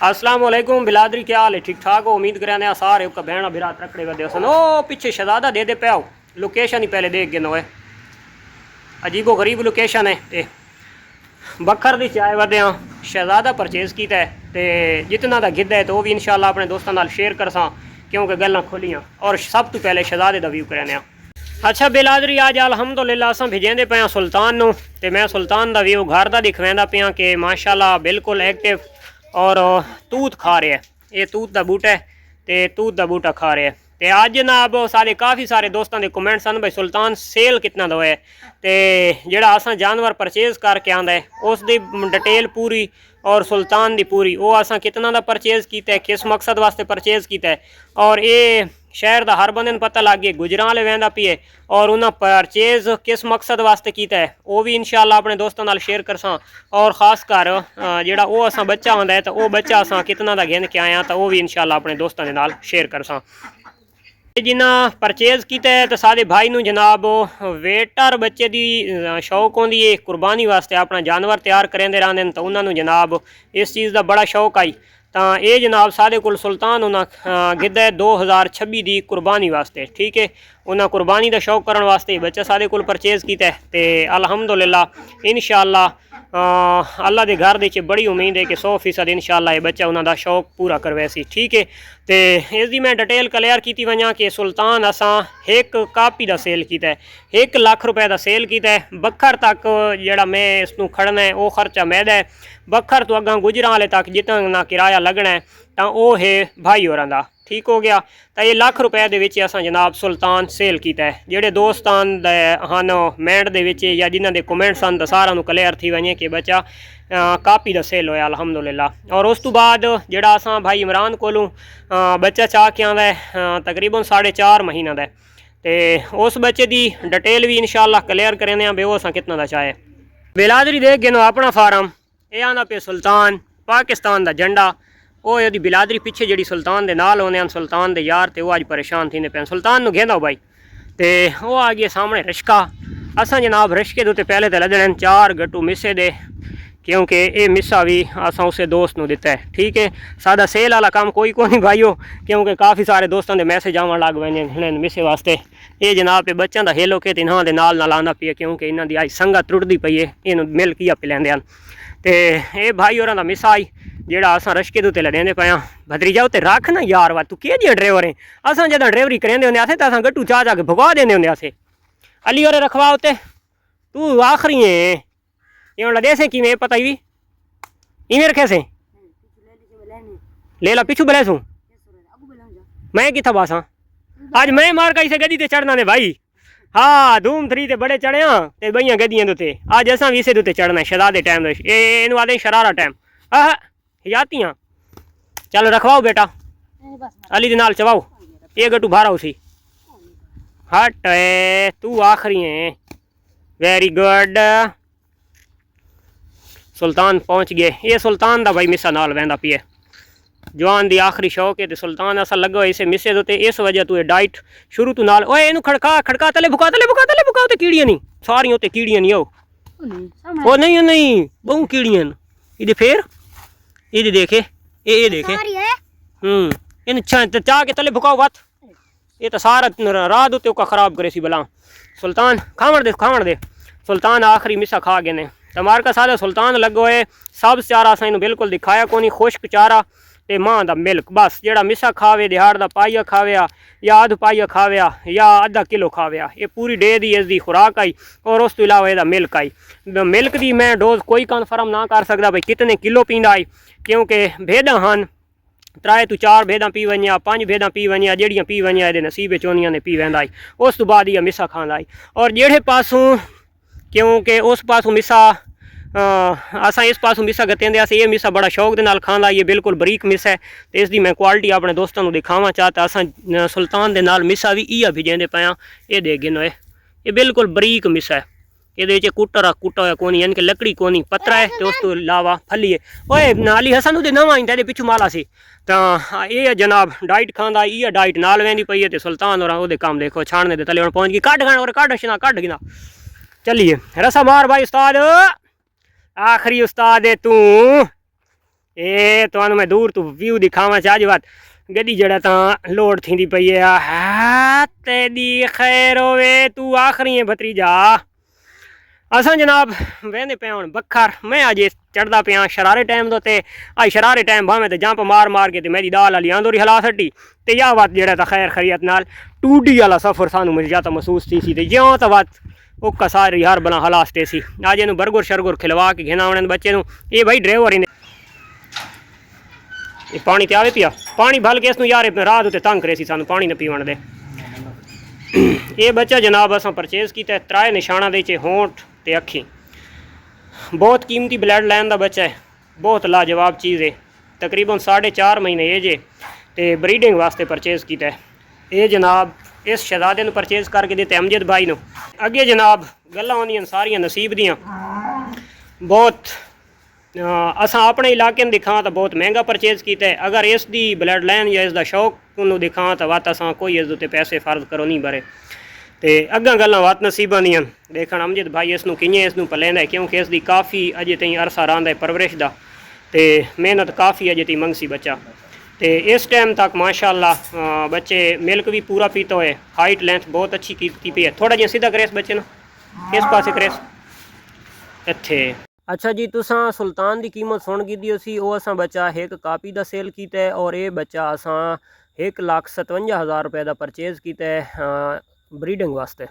अस्सलाम वालेकुम बिलादरी, क्या हाल है? ठीक ठाक हो? उम्मीद करें आ सारे भैन बिरात रखड़े वे सन। ओ पिछे शहजादा दे पे आओ, लोकेशन ही पहले देख गए नोए, अजीबो गरीब लोकेशन है। ते बखर दी चाय वदे शहजादा परचेज़ किया है, तो जितना दा गिद्ध है तो वह भी इंशाल्लाह अपने दोस्तों नाल शेयर करसा, क्योंकि गल्लां खुलियां। और सब तो पहले शहजादे का व्यू कराने। अच्छा बिलादरी, आज अलहमदुलिल्लाह असां भेजेंदे पे सुल्तान नूं, ते मैं सुल्तान दा व्यू घर दा दिखवेंदा पिया कि माशाल्लाह बिल्कुल एक्टिव और तूत खा रहे हैं। ये तूत का बूटा है, तो तूत का बूटा खा रहे हैं। तो अज जनाब सारे काफ़ी सारे दोस्तों के कमेंट सन भाई सुल्तान सेल कितना दा है, तो जोड़ा असा जानवर परचेज़ करके आंदा है उसकी डिटेल पूरी और सुल्तान की पूरी, वो असा कितना दा परचेज़ किया है, किस मकसद वास्ते परचेज़ किया है। और ये शहर का हर बंदे पता लग गया, गुजरां वाले वहदा पिए और उन्हें परचेज़ किस मकसद वास्ते किया है, वो भी इंशाल्लाह अपने दोस्तों नाल शेयर करसा। और खास कर जोड़ा वो असा बच्चा आंदा है, तो वह बच्चा असा कितना दा गिन के आया, तो वह भी इंशाल्लाह अपने दोस्तों के नाल शेयर करसा। जिन्हें परचेज़ किया है तो सारे भाई नूं जनाब वेटर बच्चे की शौक होंदी है, कुर्बानी वास्ते अपना जानवर तैयार करेंदे रहंदे, तो उन्होंने जनाब इस चीज़ का बड़ा शौक आई। तो ये जनाब साढ़े को सुल्तान उन्हें गिद्धा है 2026 की कुर्बानी वास्ते, ठीक है। उन्हें कुर्बानी का शौक करने वास्ते बच्चा साढ़े को परचेज़ किया है, तो अलहमदुलिल्लाह इंशाल्लाह अल्लाह के घर दे बड़ी उम्मीद है कि 100% इंशाल्लाह ये बच्चा उन्होंने शौक पूरा करवे सी, ठीक है। तो इसकी मैं डिटेल क्लियर की वजा कि सुल्तान असा एक कापी का सेल किया है, 1 लाख रुपए का सेल किया है। बखर तक जोड़ा मैं इसनों खड़ना है वो खर्चा मैदा है, बखर तो अगर गुजरां वाले तक जितना किराया लगना है तो वह है भाई होरां दा, ठीक हो गया। तो ये लाख रुपए के असा जनाब सुल्तान सेल किया है। जोड़े दोस्तान हैं मैंड के या जिन्हों के कमेंट सन तो सारा क्लियर थी वजे कि बच्चा कापी का सेल होया अलहमदुलिल्लाह। और उस तो बाद जोड़ा असा भाई इमरान कोलों बच्चा चाह के आंदा है तकरीबन 4.5 महीना का, तो उस बच्चे की डिटेल भी इंशाल्लाह क्लियर करें बे वो असा कितना का चाहे। बिलादरी देख गए अपना फार्म, ये आंदा पे सुल्तान पाकिस्तान का झंडा। वो यदि बिलादरी पिछे जी सुल्तान के नाल होने सुल्तान के यार, तो वह अज परेशान थी पे सुल्तान घेंदा भाई, तो वो आ गए सामने रिश्का। असा जनाब रिश्के के पहले तो लदने 4 गट्टू मिस्से दे, क्योंकि ये मिस्सा भी असा उस दोस्त को दिता है, ठीक है। सादा सेल वाला काम कोई को नहीं भाईओ, क्योंकि काफ़ी सारे दोस्तों के मैसेज आवन लग पे मिस्से वास्ते। ये जनाब ये बच्चों का हेलो के इन्हों के नाल आना पिए, क्योंकि इन्हों की अज संगत टुटती पई है, इन मिल किया पी लेंदे। तो ये भाई और का मिस्सा आई जेड़ा असा रश्के के उत्ते लदेंदे पे भतरीजा उत्ते रख ना यार, वा तू कि ड्राइवर है। असा जब ड्राइवरी करेंदे होंदे असें तो असा गट्टू चाह के भगवा देंदे होंदे असें, अली और रखवा उत्ते तू आखरी है ये लदे से कि पता ही इवें रखे से ले ला पिछू बले सू मैं किथा बासा आज मैं मार का इसे गड्डी ते चढ़ना ने भाई। हाँ धूम 3 ते बड़े चढ़े हाँ, तो बइया गड्डियां उत्ते अज असा भी इसे उत्ते चढ़ना शहजादे टाइम इन आदे शरारा टाइम हजातियाँ। चलो रखवाओ बेटा अली दे नाल चवाओ, ये गट्टू भारा उसी हट तू आखरी है। वेरी गुड, सुल्तान पहुँच गए। ये सुल्तान दा भाई मिस्सा नाल वहदा पिए, जवान दी आखिरी शौक है। तो सुल्तान असा लगो इसे मिस्से दे इस वजह तू डाइट शुरू तो नाल ओए इनू खड़का खड़का तले बुका ते कीड़ियां नहीं सारियां उत्ते कीड़ियां नहीं ओ नहीं बहु कीड़ियां इधे फिर इधे देखे ये देखे इन चाह के तले भुकाओ बात, ये तो सारा रात उत्ते खराब करे सी भला। सुल्तान खावण दे सुल्तान आखिरी मिस्सा खा गए ने। तमार का सादा सुल्तान लगो है सब चारा असा इन बिल्कुल दिखाया को नहीं, खुश्क चारा ते मां दा मिल्क बस। जेड़ा मिस्सा खावे दिहाड़ दा पाइया खाव्या या आध पाइया खाव्या या आधा किलो खाव्या, ये पूरी डे दी इसकी खुराक आई। और उस तो इलावा यदा मिल्क आई। मिल्क की मैं डोज कोई कन्फर्म ना कर सकता भाई कितने किलो पींदा आई, क्योंकि भेदा हैं 3 तो 4 भेदा पी वनिया 5 भेदा पी वनिया, जड़ियाँ पी वनिया ये नसीबे चोनिया ने पी वह आई। उस तो बाद यह मिस्सा खांदा आई। और जेड़े पासों क्योंकि उस पासों मिस्सा असा इस पासों मिस्सा गतेंदे अस ये मिस्सा बड़ा शौक के नाल खांदा, ये बिल्कुल बरीक मिस्सा है। तो इसकी मैं क्वालिटी अपने दोस्तों को दिखावा चाहता। असा सुल्तान के नाल मिस्सा भी इया भेजेंदे पाया, ये देख गिनो ये बिल्कुल बरीक मिस्सा है। ये कुट्टा होया कोनी, यानी कि लकड़ी कोनी पत्रा है, तो उस तो इलावा फली है। ओए नाली हसन उदे नवा ही तेरे पिछू माला सी। तो ये जनाब डाइट खांदा, ये डाइट नाल वहदी पई है। तो सुल्तान और वो काम देखो छाड़ने दे तले हुण पहुँच गई, कढ़ खाना और कढ़ गिना। चलिए रसा मार भाई उस्ताद, आखिरी उस्ताद है तू। ਇਹ ਤੁਹਾਨੂੰ ਮੈਂ ਦੂਰ ਤੋਂ ਵਿਊ ਦਿਖਾਵਾਂ ਚਾਹ ਬਾਤ ਗੱਡੀ ਜਿਹੜਾ ਤਾਂ ਲੋਡ थींदी पई है हा तेरी खैर होवे तू आखरी है भतीजा असां जनाब वेंदे पे हुण बखर मैं अजे चढ़दा पिया शरारे टाइम दो ते अज शरारे टाइम भावें ते जंप मार मार के ते मेरी दाल वाली आंदोरी हला छड्डी ते या बात जेड़ा तां खैर खैरियत नाल टूडी वाला सफ़र सानू मुझे जाता महसूस थी सी ते ज्यों तां बात ओका सारी हर बना हलासते सी अज इनू बर्गर शरगर खिलवा के घेना आने बच्चे नू ये भाई ड्राइवर इन्हें ये पानी ते आवे पिया पानी भल के इसनू यार रात उत्ते तंग करे सी सानू पानी न पीवन दे ये बच्चा जनाब असां परचेज़ कीता त्राए निशाना दे चे होंठ ते अखी बहुत कीमती ब्लड लाइन का बच्चा है बहुत लाजवाब चीज़ है तकरीबन 4.5 महीने एज है तो ब्रीडिंग वास्ते परचेज़ किया है ये जनाब इस शहजादे नू परचेज़ करके दिते अमजद भाई नू अगे जनाब गल्लां होंदियां सारियां नसीब दियां बहुत असां अपने इलाके में दिखा तो बहुत महंगा परचेज़ किया है अगर इसकी ब्लड लाइन या इसका शौक उन्होंने दिखा तो वत असां कोई इस उत्ते पैसे फर्ज करो नहीं भरे तो अगर गल्लां वत नसीबां दियां देखण अमजद भाई इसनू किएं इसनू पलैंदा है क्योंकि इसकी काफ़ी अजे ताईं अरसा रहा है परवरिश का तो मेहनत काफ़ी अजे ताईं मंगसी बच्चा तो इस टाइम तक माशाअल्लाह बच्चे मिल्क भी पूरा पीता है हाइट लेंथ बहुत अच्छी की पी है थोड़ा जिहा सीधा करेस बच्चे ना किस पासे करेस इत्थे अच्छा जी तुसां सुल्तान की कीमत सुन कीती सी वो असां बच्चा एक कापी का सेल किया है और ये बच्चा असां 1,57,000 रुपये का परचेज़ किया है ब्रीडिंग वास्ते।